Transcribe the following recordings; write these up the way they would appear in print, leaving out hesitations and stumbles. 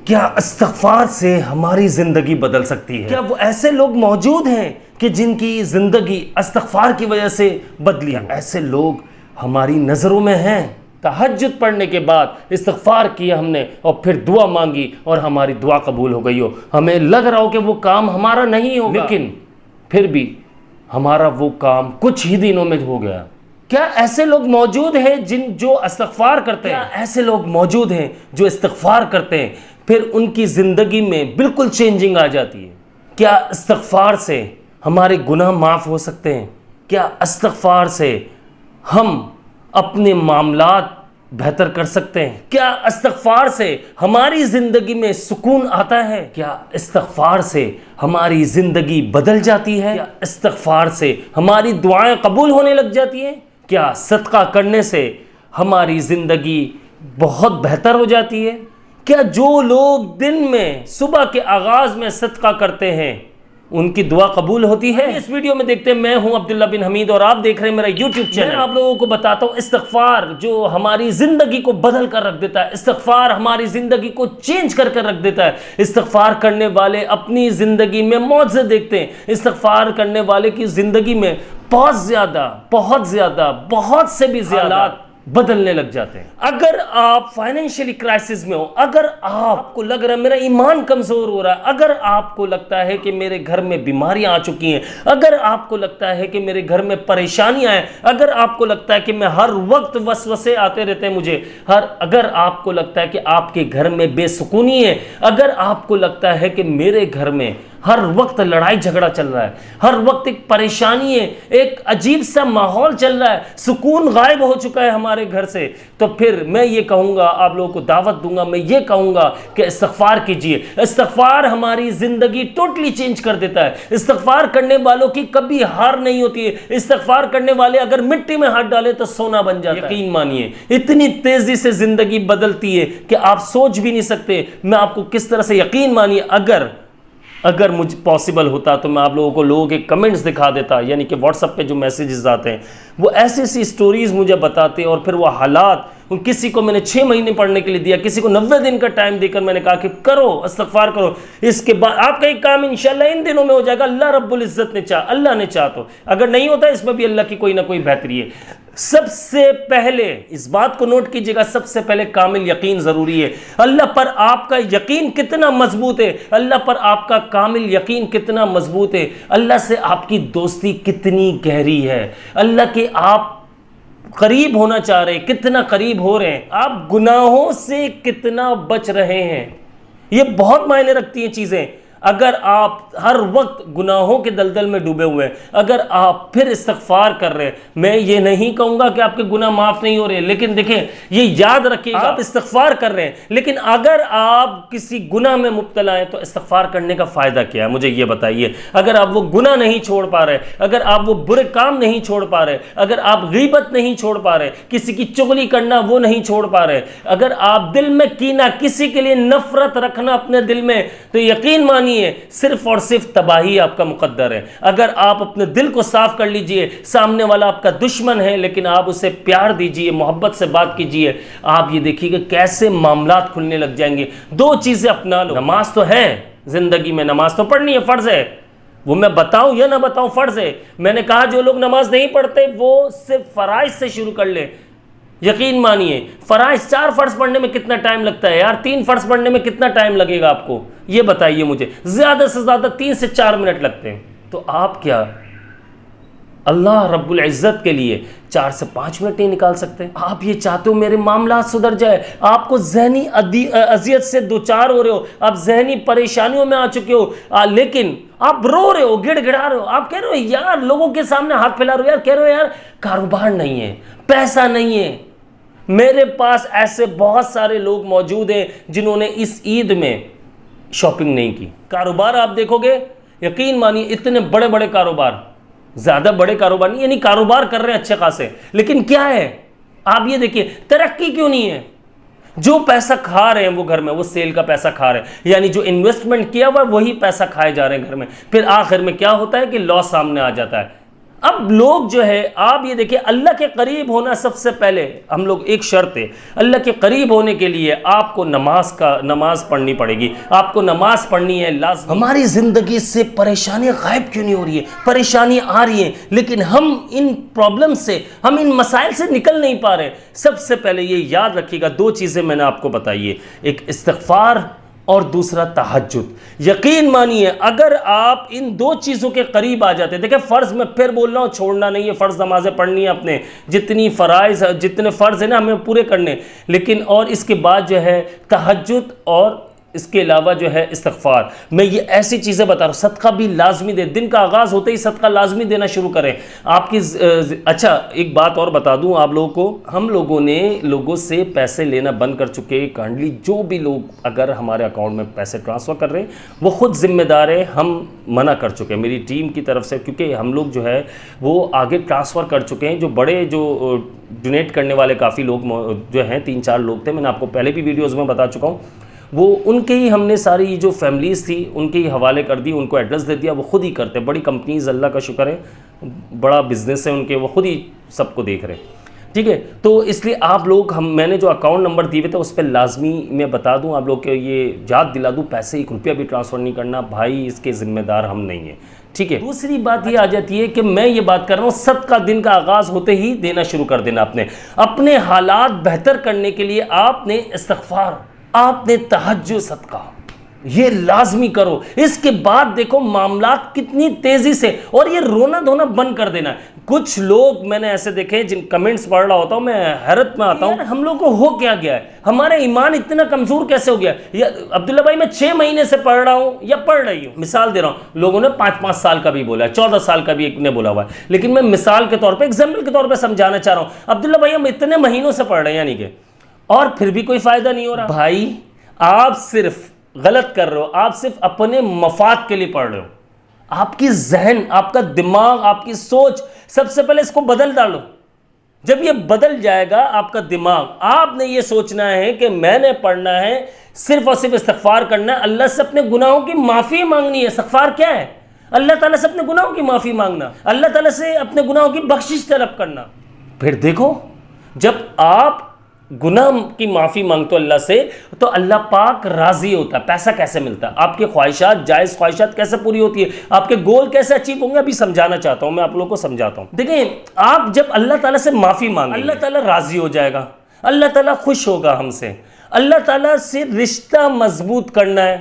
کیا استغفار سے ہماری زندگی بدل سکتی ہے؟ کیا وہ ایسے لوگ موجود ہیں کہ جن کی زندگی استغفار کی وجہ سے بدلی؟ ایسے لوگ ہماری نظروں میں ہیں؟ تہجد پڑھنے کے بعد استغفار کیا ہم نے اور پھر دعا مانگی اور ہماری دعا قبول ہو گئی ہو، ہمیں لگ رہا ہو کہ وہ کام ہمارا نہیں ہوگا، لیکن پھر بھی ہمارا وہ کام کچھ ہی دنوں میں ہو گیا۔ کیا ایسے لوگ موجود ہیں جو استغفار کرتے ہیں؟ کیا ایسے لوگ موجود ہیں جو استغفار کرتے ہیں پھر ان کی زندگی میں بالکل چینجنگ آ جاتی ہے؟ کیا استغفار سے ہمارے گناہ معاف ہو سکتے ہیں؟ کیا استغفار سے ہم اپنے معاملات بہتر کر سکتے ہیں؟ کیا استغفار سے ہماری زندگی میں سکون آتا ہے؟ کیا استغفار سے ہماری زندگی بدل جاتی ہے؟ کیا استغفار سے ہماری دعائیں قبول ہونے لگ جاتی ہیں؟ کیا صدقہ کرنے سے ہماری زندگی بہت بہتر ہو جاتی ہے؟ کیا جو لوگ دن میں صبح کے آغاز میں صدقہ کرتے ہیں ان کی دعا قبول ہوتی ہے؟ اس ویڈیو میں دیکھتے ہیں، میں ہوں عبداللہ بن حمید اور آپ دیکھ رہے ہیں میرا یوٹیوب چینل۔ میں آپ لوگوں کو بتاتا ہوں استغفار جو ہماری زندگی کو بدل کر رکھ دیتا ہے، استغفار ہماری زندگی کو چینج کر کر رکھ دیتا ہے۔ استغفار کرنے والے اپنی زندگی میں معجزے دیکھتے ہیں، استغفار کرنے والے کی زندگی میں بہت زیادہ بہت سے بھی زیادہ بدلنے لگ جاتے ہیں۔ اگر آپ فائنینشلی کرائسس میں ہو، اگر آپ کو لگ رہا ہے میرا ایمان کمزور ہو رہا ہے، اگر آپ کو لگتا ہے کہ میرے گھر میں بیماریاں آ چکی ہیں، اگر آپ کو لگتا ہے کہ میرے گھر میں پریشانیاں ہیں، اگر آپ کو لگتا ہے کہ میں ہر وقت وسوسے آتے رہتے ہیں مجھے، اگر آپ کو لگتا ہے کہ آپ کے گھر میں بے سکونی ہے، اگر آپ کو لگتا ہے کہ میرے گھر میں ہر وقت لڑائی جھگڑا چل رہا ہے، ہر وقت ایک پریشانی ہے، ایک عجیب سا ماحول چل رہا ہے، سکون غائب ہو چکا ہے ہمارے گھر سے، تو پھر میں یہ کہوں گا، آپ لوگوں کو دعوت دوں گا، میں یہ کہوں گا کہ استغفار کیجئے۔ استغفار ہماری زندگی ٹوٹلی چینج کر دیتا ہے۔ استغفار کرنے والوں کی کبھی ہار نہیں ہوتی ہے۔ استغفار کرنے والے اگر مٹی میں ہاتھ ڈالے تو سونا بن جاتا ہے۔ یقین مانیے اتنی تیزی سے زندگی بدلتی ہے کہ آپ سوچ بھی نہیں سکتے۔ میں آپ کو کس طرح سے، یقین مانیے اگر مجھ پاسبل ہوتا تو میں آپ لوگوں کے کمنٹس دکھا دیتا، یعنی کہ واٹس ایپ پہ جو میسیجز آتے ہیں وہ ایسی سٹوریز مجھے بتاتے، اور پھر وہ حالات، کسی کو میں نے 6 مہینے پڑھنے کے لیے دیا، کسی کو 90 دن کا ٹائم دے کر میں نے کہا کہ کرو استغفار کرو، اس کے بعد آپ کا ایک کام انشاءاللہ ان دنوں میں ہو جائے گا، اللہ رب العزت نے چاہا، اللہ نے چاہا تو، اگر نہیں ہوتا اس میں بھی اللہ کی کوئی نہ کوئی بہتری ہے۔ سب سے پہلے اس بات کو نوٹ کیجئے گا، سب سے پہلے کامل یقین ضروری ہے۔ اللہ پر آپ کا یقین کتنا مضبوط ہے، اللہ پر آپ کا کامل یقین کتنا مضبوط ہے، اللہ سے آپ کی دوستی کتنی گہری ہے، اللہ کے آپ قریب ہونا چاہ رہے ہیں، کتنا قریب ہو رہے ہیں، آپ گناہوں سے کتنا بچ رہے ہیں، یہ بہت معنی رکھتی ہیں چیزیں۔ اگر آپ ہر وقت گناہوں کے دلدل میں ڈوبے ہوئے ہیں، اگر آپ پھر استغفار کر رہے ہیں، میں یہ نہیں کہوں گا کہ آپ کے گناہ معاف نہیں ہو رہے، لیکن دیکھیں یہ یاد رکھیے گا، آپ استغفار کر رہے ہیں، لیکن اگر آپ کسی گناہ میں مبتلا ہیں تو استغفار کرنے کا فائدہ کیا ہے، مجھے یہ بتائیے۔ اگر آپ وہ گناہ نہیں چھوڑ پا رہے، اگر آپ وہ برے کام نہیں چھوڑ پا رہے، اگر آپ غیبت نہیں چھوڑ پا رہے، کسی کی چغلی کرنا وہ نہیں چھوڑ پا رہے، اگر آپ دل میں کینہ، کسی کے لیے نفرت رکھنا اپنے دل میں، تو یقین مانیے صرف اور صرف تباہی آپ کا مقدر ہے۔ اگر آپ اپنے دل کو صاف کر لیجئے، سامنے والا آپ کا دشمن ہے لیکن آپ اسے پیار دیجئے، محبت سے بات کیجئے، آپ یہ دیکھیے کہ کیسے معاملات کھلنے لگ جائیں گے۔ 2 چیزیں اپنا لو، نماز تو ہے زندگی میں، نماز تو پڑھنی ہے، فرض ہے، وہ میں بتاؤں یا نہ بتاؤں فرض ہے۔ میں نے کہا جو لوگ نماز نہیں پڑھتے وہ صرف فرائض سے شروع کر لیں۔ یقین مانیے فرائض 4 فرض پڑھنے میں کتنا ٹائم لگتا ہے یار، 3 فرض پڑھنے میں کتنا ٹائم لگے گا آپ کو، یہ بتائیے مجھے۔ زیادہ سے زیادہ 3 سے 4 منٹ لگتے ہیں، تو آپ کیا اللہ رب العزت کے لیے 4 سے 5 منٹ نہیں نکال سکتے؟ آپ یہ چاہتے ہو میرے معاملات سدھر جائے، آپ کو ذہنی اذیت سے دوچار ہو رہے ہو، آپ ذہنی پریشانیوں میں آ چکے ہو، لیکن آپ رو رہے ہو، گڑ گڑا رہے ہو، آپ کہہ رہے ہو یار، لوگوں کے سامنے ہاتھ پھیلا رہے ہو، یار کہہ رہے ہو یار کاروبار نہیں ہے، پیسہ نہیں ہے۔ میرے پاس ایسے بہت سارے لوگ موجود ہیں جنہوں نے اس عید میں شاپنگ نہیں کی۔ کاروبار آپ دیکھو گے، یقین مانیے اتنے بڑے بڑے کاروبار، زیادہ بڑے کاروبار نہیں، یعنی کاروبار کر رہے ہیں اچھے خاصے، لیکن کیا ہے آپ یہ دیکھیے ترقی کیوں نہیں ہے؟ جو پیسہ کھا رہے ہیں وہ گھر میں، وہ سیل کا پیسہ کھا رہے ہیں، یعنی جو انویسٹمنٹ کیا ہوا وہی پیسہ کھائے جا رہے ہیں گھر میں، پھر آخر میں کیا ہوتا ہے کہ لاس سامنے آ جاتا ہے۔ اب لوگ جو ہے آپ یہ دیکھیں اللہ کے قریب ہونا سب سے پہلے ہم لوگ ایک شرط ہے اللہ کے قریب ہونے کے لیے آپ کو نماز پڑھنی پڑے گی. آپ کو نماز پڑھنی ہے لازم. ہماری زندگی سے پریشانیاں غائب کیوں نہیں ہو رہی ہے؟ پریشانیاں آ رہی ہیں لیکن ہم ان پرابلم سے ہم ان مسائل سے نکل نہیں پا رہے. سب سے پہلے یہ یاد رکھیے گا 2 چیزیں میں نے آپ کو بتائی ہے, ایک استغفار اور دوسرا تہجد. یقین مانیے اگر آپ ان 2 چیزوں کے قریب آ جاتے ہیں, دیکھیں فرض میں پھر بول رہا ہوں چھوڑنا نہیں ہے, فرض نمازیں پڑھنی ہیں اپنے جتنے فرض ہیں نا ہمیں پورے کرنے, لیکن اور اس کے بعد جو ہے تہجد اور اس کے علاوہ جو ہے استغفار. میں یہ ایسی چیزیں بتا رہا ہوں. صدقہ بھی لازمی دے, دن کا آغاز ہوتے ہی صدقہ لازمی دینا شروع کریں آپ کی. اچھا ایک بات اور بتا دوں آپ لوگوں کو, ہم لوگوں نے لوگوں سے پیسے لینا بند کر چکے. کائنڈلی جو بھی لوگ اگر ہمارے اکاؤنٹ میں پیسے ٹرانسفر کر رہے ہیں وہ خود ذمہ دار ہے, ہم منع کر چکے ہیں میری ٹیم کی طرف سے, کیونکہ ہم لوگ جو ہے وہ آگے ٹرانسفر کر چکے ہیں. جو بڑے جو ڈونیٹ کرنے والے کافی لوگ جو ہیں 3-4 لوگ تھے, میں نے آپ کو پہلے بھی ویڈیوز میں بتا چکا ہوں, وہ ان کے ہی ہم نے ساری جو فیملیز تھی ان کے ہی حوالے کر دی, ان کو ایڈریس دے دیا, وہ خود ہی کرتے. بڑی کمپنیز اللہ کا شکر ہے بڑا بزنس ہے ان کے, وہ خود ہی سب کو دیکھ رہے ہیں. ٹھیک ہے, تو اس لیے آپ لوگ میں نے جو اکاؤنٹ نمبر دیے ہوئے تھے اس پہ لازمی میں بتا دوں آپ لوگ کہ یہ یاد دلا دوں, پیسے 1 روپیہ بھی ٹرانسفر نہیں کرنا بھائی, اس کے ذمہ دار ہم نہیں ہیں. ٹھیک ہے. دوسری بات یہ آ جاتی ہے کہ میں یہ بات کر رہا ہوں صدقہ دن کا آغاز ہوتے ہی دینا شروع کر دینا. اپنے حالات بہتر کرنے کے لیے آپ نے استغفار, آپ نے تہجد, صدقہ یہ لازمی کرو. اس کے بعد دیکھو معاملات کتنی تیزی سے, اور یہ رونا دھونا بند کر دینا. کچھ لوگ میں نے ایسے دیکھے جن کمنٹس پڑھ رہا ہوتا ہوں میں حیرت میں آتا ہوں, ہم لوگ کو ہو کیا گیا ہے, ہمارا ایمان اتنا کمزور کیسے ہو گیا. یا عبداللہ بھائی میں 6 مہینے سے پڑھ رہا ہوں یا پڑھ رہی ہوں, مثال دے رہا ہوں, لوگوں نے 5 سال کا بھی بولا ہے, 14 سال کا بھی ایک نے بولا ہوا ہے, لیکن میں مثال کے طور پہ ایگزامپل کے طور پہ سمجھانا چاہ رہا ہوں. عبداللہ بھائی ہم اتنے مہینوں سے پڑھ رہے ہیں یعنی کہ, اور پھر بھی کوئی فائدہ نہیں ہو رہا. بھائی آپ صرف غلط کر رہے ہو, آپ صرف اپنے مفاد کے لیے پڑھ رہے ہو. آپ کی ذہن, آپ کا دماغ, آپ کی سوچ, سب سے پہلے اس کو بدل ڈالو. جب یہ بدل جائے گا آپ کا دماغ, آپ نے یہ سوچنا ہے کہ میں نے پڑھنا ہے, صرف اور صرف استغفار کرنا ہے, اللہ سے اپنے گناہوں کی معافی مانگنی ہے. استغفار کیا ہے؟ اللہ تعالیٰ سے اپنے گناہوں کی معافی مانگنا, اللہ تعالیٰ سے اپنے گناہوں کی بخشش طلب کرنا. پھر دیکھو جب آپ گناہ کی معافی مانگتے ہو اللہ سے تو اللہ پاک راضی ہوتا ہے. پیسہ کیسے ملتا ہے, آپ کی خواہشات, جائز خواہشات کیسے پوری ہوتی ہے, آپ کے گول کیسے اچیو ہوں گے, ابھی سمجھانا چاہتا ہوں میں آپ لوگوں کو سمجھاتا ہوں. دیکھیں آپ جب اللہ تعالیٰ سے معافی مانگیں اللہ تعالیٰ راضی ہو جائے گا, اللہ تعالیٰ خوش ہوگا ہم سے, اللہ تعالیٰ سے رشتہ مضبوط کرنا ہے.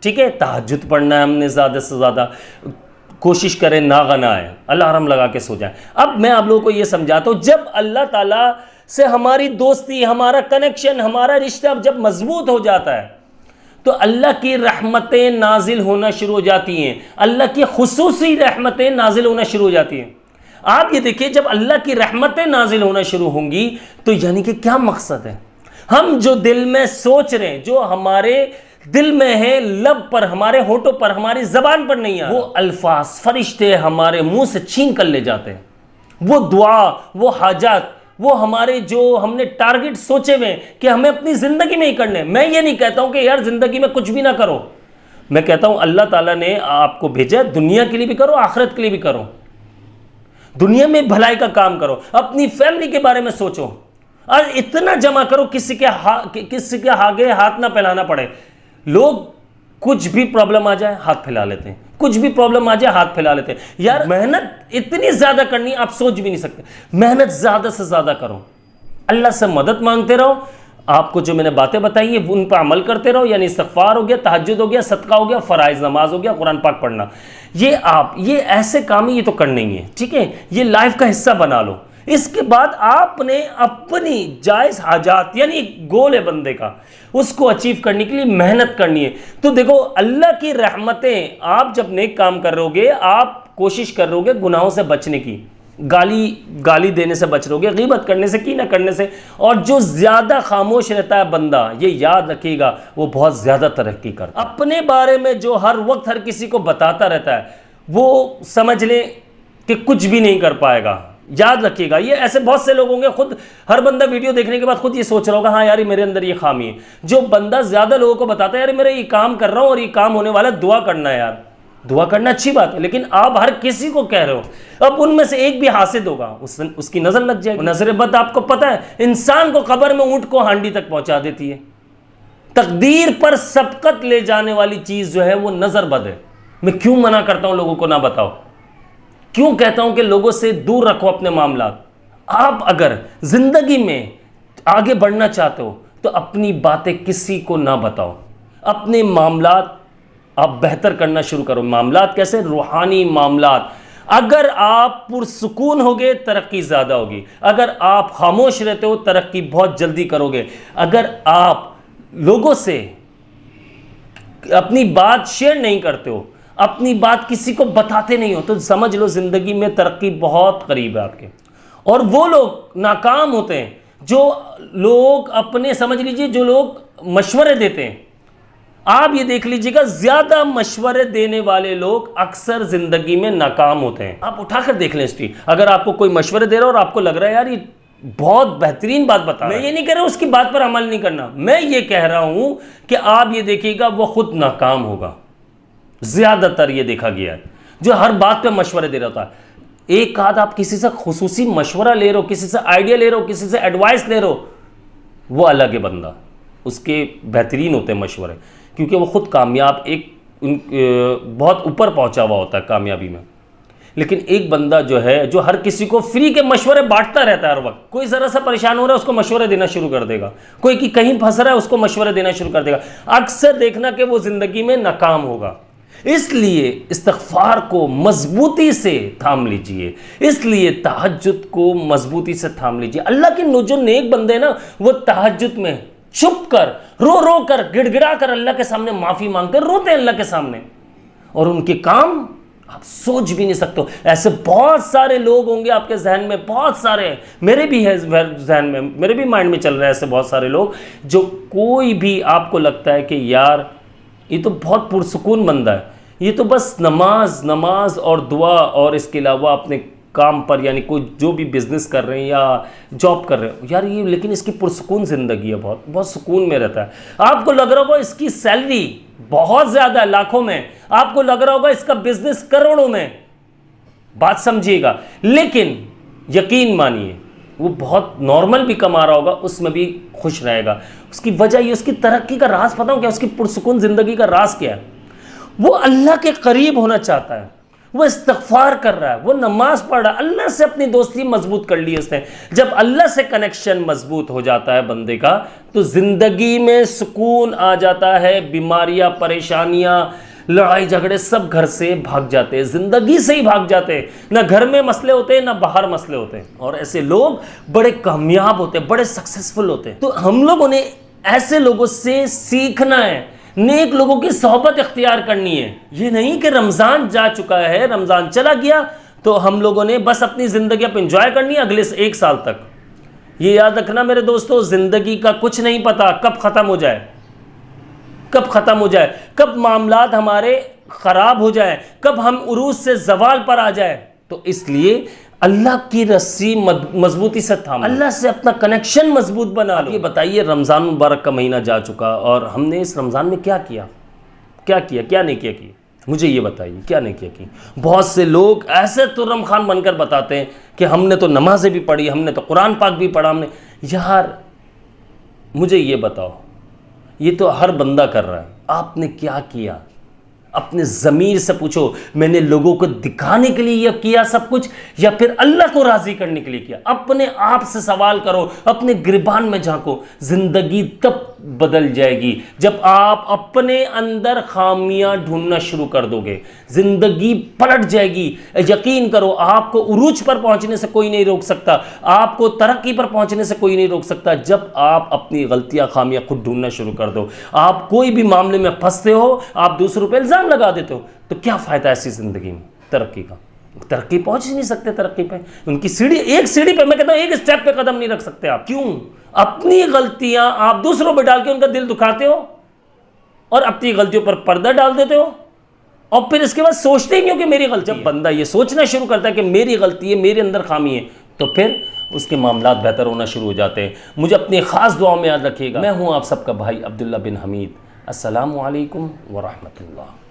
ٹھیک ہے, تہجد پڑھنا ہے ہم نے زیادہ سے زیادہ, کوشش کریں ناغنا ہے, الارم لگا کے سو جائیں. اب میں آپ لوگوں کو یہ سمجھاتا ہوں, جب اللہ تعالیٰ سے ہماری دوستی, ہمارا کنیکشن, ہمارا رشتہ جب مضبوط ہو جاتا ہے تو اللہ کی رحمتیں نازل ہونا شروع ہو جاتی ہیں, اللہ کی خصوصی رحمتیں نازل ہونا شروع ہو جاتی ہیں. آپ یہ دیکھیں جب اللہ کی رحمتیں نازل ہونا شروع ہوں گی تو یعنی کہ کیا مقصد ہے, ہم جو دل میں سوچ رہے ہیں, جو ہمارے دل میں ہے, لب پر, ہمارے ہونٹوں پر, ہماری زبان پر نہیں ہے, وہ الفاظ فرشتے ہمارے منہ سے چھین کر لے جاتے ہیں. وہ دعا, وہ حاجات, وہ ہمارے جو ہم نے ٹارگٹ سوچے ہوئے ہیں کہ ہمیں اپنی زندگی میں ہی کرنے. میں یہ نہیں کہتا ہوں کہ یار زندگی میں کچھ بھی نہ کرو, میں کہتا ہوں اللہ تعالیٰ نے آپ کو بھیجا, دنیا کے لیے بھی کرو, آخرت کے لیے بھی کرو. دنیا میں بھلائی کا کام کرو, اپنی فیملی کے بارے میں سوچو, اور اتنا جمع کرو کسی کے آگے ہاتھ نہ پھیلانا پڑے. لوگ کچھ بھی پرابلم آ جائے ہاتھ پھیلا لیتے ہیں, کچھ بھی پرابلم آ جائے ہاتھ پھیلا لیتے ہیں. یار محنت اتنی زیادہ کرنی آپ سوچ بھی نہیں سکتے. محنت زیادہ سے زیادہ کرو, اللہ سے مدد مانگتے رہو, آپ کو جو میں نے باتیں بتائی ہیں ان پر عمل کرتے رہو. یعنی استغفار ہو گیا, تہجد ہو گیا, صدقہ ہو گیا, فرائض نماز ہو گیا, قرآن پاک پڑھنا, یہ ایسے کام یہ تو کرنے ہی ہیں. ٹھیک ہے, یہ لائف کا حصہ بنا لو. اس کے بعد آپ نے اپنی جائز حاجات, یعنی گول ہے بندے کا, اس کو اچیو کرنے کے لیے محنت کرنی ہے. تو دیکھو اللہ کی رحمتیں, آپ جب نیک کام کر رہو گے, آپ کوشش کر رہو گے گناہوں سے بچنے کی, گالی دینے سے بچ رہو گے, غیبت کرنے سے, کینہ کرنے سے. اور جو زیادہ خاموش رہتا ہے بندہ, یہ یاد رکھیے گا, وہ بہت زیادہ ترقی کرتا ہے. اپنے بارے میں جو ہر وقت ہر کسی کو بتاتا رہتا ہے, وہ سمجھ لیں کہ کچھ بھی نہیں کر پائے گا. یاد رکھیے گا, یہ ایسے بہت سے لوگ ہوں گے, خود ہر بندہ ویڈیو دیکھنے کے بعد خود یہ سوچ رہا ہوگا ہاں یار میرے اندر یہ خامی ہے. جو بندہ زیادہ لوگوں کو بتاتا ہے یار میرا یہ کام کر رہا ہوں اور یہ کام ہونے والا, دعا کرنا ہے یار, دعا کرنا اچھی بات ہے، لیکن آپ ہر کسی کو کہہ رہے ہو، اب ان میں سے ایک بھی حاسد ہوگا اس کی نظر لگ جائے گی۔ نظر بد آپ کو پتہ ہے انسان کو قبر میں اونٹ کو ہانڈی تک پہنچا دیتی ہے۔ تقدیر پر سبقت لے جانے والی چیز جو ہے وہ نظر بد ہے۔ میں کیوں منع کرتا ہوں لوگوں کو نہ بتاؤ، کیوں کہتا ہوں کہ لوگوں سے دور رکھو اپنے معاملات۔ آپ اگر زندگی میں آگے بڑھنا چاہتے ہو تو اپنی باتیں کسی کو نہ بتاؤ، اپنے معاملات آپ بہتر کرنا شروع کرو۔ معاملات کیسے؟ روحانی معاملات۔ اگر آپ پرسکون ہوگے ترقی زیادہ ہوگی، اگر آپ خاموش رہتے ہو ترقی بہت جلدی کرو گے، اگر آپ لوگوں سے اپنی بات شیئر نہیں کرتے ہو، اپنی بات کسی کو بتاتے نہیں ہو، تو سمجھ لو زندگی میں ترقی بہت قریب ہے آپ کے۔ اور وہ لوگ ناکام ہوتے ہیں جو لوگ اپنے سمجھ لیجئے جو لوگ مشورے دیتے ہیں، آپ یہ دیکھ لیجئے گا زیادہ مشورے دینے والے لوگ اکثر زندگی میں ناکام ہوتے ہیں۔ آپ اٹھا کر دیکھ لیں ہسٹری، اگر آپ کو کوئی مشورے دے رہا اور آپ کو لگ رہا ہے یار یہ بہت بہترین بات بتا رہا ہے، میں یہ نہیں کہہ رہا ہوں اس کی بات پر عمل نہیں کرنا، میں یہ کہہ رہا ہوں کہ آپ یہ دیکھیے گا وہ خود ناکام ہوگا۔ زیادہ تر یہ دیکھا گیا ہے جو ہر بات پہ مشورے دے رہا ہوتا ہے۔ ایک آدھ آپ کسی سے خصوصی مشورہ لے رہے ہو، کسی سے آئیڈیا لے رہے ہو، کسی سے ایڈوائس لے رہے ہو، وہ الگ ہے بندہ، اس کے بہترین ہوتے ہیں مشورے، کیونکہ وہ خود کامیاب بہت اوپر پہنچا ہوا ہوتا ہے کامیابی میں۔ لیکن ایک بندہ جو ہے جو ہر کسی کو فری کے مشورے بانٹتا رہتا ہے ہر وقت، کوئی ذرا سا پریشان ہو رہا ہے اس کو مشورے دینا شروع کر دے گا، کوئی کی کہیں پھنس رہا ہے اس کو مشورے دینا شروع کر دے گا، اکثر دیکھنا کہ وہ زندگی میں ناکام ہوگا۔ اس لیے استغفار کو مضبوطی سے تھام لیجئے، اس لیے تہجد کو مضبوطی سے تھام لیجئے۔ اللہ کے جو نیک بندے نا وہ تہجد میں چھپ کر رو رو کر گڑ گڑا کر اللہ کے سامنے معافی مانگتے روتے ہیں اللہ کے سامنے، اور ان کے کام آپ سوچ بھی نہیں سکتے۔ ایسے بہت سارے لوگ ہوں گے آپ کے ذہن میں، بہت سارے، میرے بھی ہے ذہن میں، میرے بھی مائنڈ میں چل رہے ہیں ایسے بہت سارے لوگ جو کوئی بھی آپ کو لگتا ہے کہ یار یہ تو بہت پرسکون بندہ ہے، یہ تو بس نماز اور دعا اور اس کے علاوہ اپنے کام پر یعنی کوئی جو بھی بزنس کر رہے ہیں یا جاب کر رہے ہیں یار یہ، لیکن اس کی پرسکون زندگی ہے، بہت سکون میں رہتا ہے۔ آپ کو لگ رہا ہوگا اس کی سیلری بہت زیادہ ہے، لاکھوں میں، آپ کو لگ رہا ہوگا اس کا بزنس کروڑوں میں، بات سمجھیے گا، لیکن یقین مانیے وہ بہت نارمل بھی کما رہا ہوگا، اس میں بھی خوش رہے گا۔ اس کی وجہ یہ، اس کی ترقی کا راز پتہ ہو کیا؟ اس کی پرسکون زندگی کا راز کیا ہے؟ وہ اللہ کے قریب ہونا چاہتا ہے، وہ استغفار کر رہا ہے، وہ نماز پڑھ رہا ہے، اللہ سے اپنی دوستی مضبوط کر لی اس نے۔ جب اللہ سے کنیکشن مضبوط ہو جاتا ہے بندے کا تو زندگی میں سکون آ جاتا ہے، بیماریاں، پریشانیاں، لڑائی جھگڑے سب گھر سے بھاگ جاتے ہیں، زندگی سے ہی بھاگ جاتے ہیں، نہ گھر میں مسئلے ہوتے ہیں نہ باہر مسئلے ہوتے ہیں، اور ایسے لوگ بڑے کامیاب ہوتے ہیں، بڑے سکسیسفل ہوتے ہیں۔ تو ہم لوگوں نے ایسے لوگوں سے سیکھنا ہے، نیک لوگوں کی صحبت اختیار کرنی ہے۔ یہ نہیں کہ رمضان جا چکا ہے، رمضان چلا گیا تو ہم لوگوں نے بس اپنی زندگی اب انجوائے کرنی ہے اگلے 1 سال تک۔ یہ یاد رکھنا میرے دوستو، زندگی کا کچھ نہیں پتا کب ختم ہو جائے، کب ختم ہو جائے، کب معاملات ہمارے خراب ہو جائیں، کب ہم عروج سے زوال پر آ جائے۔ تو اس لیے اللہ کی رسی مضبوطی سے تھام، اللہ سے اپنا کنیکشن مضبوط بنا لو۔ یہ بتائیے رمضان مبارک کا مہینہ جا چکا اور ہم نے اس رمضان میں کیا کیا کیا نہیں کیا مجھے یہ بتائیے، کیا نہیں کیا بہت سے لوگ ایسے ترم خان بن کر بتاتے ہیں کہ ہم نے تو نمازیں بھی پڑھی، ہم نے تو قرآن پاک بھی پڑھا، ہم نے، یار مجھے یہ بتاؤ، یہ تو ہر بندہ کر رہا ہے، آپ نے کیا کیا؟ اپنے ضمیر سے پوچھو، میں نے لوگوں کو دکھانے کے لیے یہ کیا سب کچھ یا پھر اللہ کو راضی کرنے کے لیے کیا؟ اپنے آپ سے سوال کرو، اپنے گریبان میں جھانکو۔ زندگی تب بدل جائے گی جب آپ اپنے اندر خامیاں ڈھونڈنا شروع کر دو گے، زندگی پلٹ جائے گی۔ یقین کرو آپ کو عروج پر پہنچنے سے کوئی نہیں روک سکتا، آپ کو ترقی پر پہنچنے سے کوئی نہیں روک سکتا جب آپ اپنی غلطیاں خامیاں خود ڈھونڈنا شروع کر دو۔ آپ کوئی بھی معاملے میں پھنستے ہو، آپ دوسروں پہ الزام لگا دیتے ہو، تو کیا فائدہ ایسی زندگی میں ترقی کا؟ ترقی پہنچ ہی نہیں سکتے، ترقی پہ ان کی سیڑھی، ایک سیڑھی پہ میں کہتا ہوں ایک سٹیپ پہ قدم نہیں رکھ سکتے آپ۔ کیوں؟ اپنی غلطیاں آپ دوسروں پہ ڈال کے ان کا دل دکھاتے ہو اور اپنی غلطیوں پر پردہ ڈال دیتے ہو، اور پھر اس کے بعد سوچتے ہی نہیں ہو کہ میری غلطی ہے۔ جب بندہ یہ سوچنا شروع کرتا ہے کہ میری غلطی ہے، میرے اندر خامی ہے، تو پھر اس کے معاملات بہتر ہونا شروع ہو جاتے ہیں۔ مجھے اپنی خاص دعاؤں میں یاد رکھیے گا۔ میں ہوں آپ سب کا بھائی عبداللہ بن حمید۔ السلام علیکم ورحمۃ اللہ۔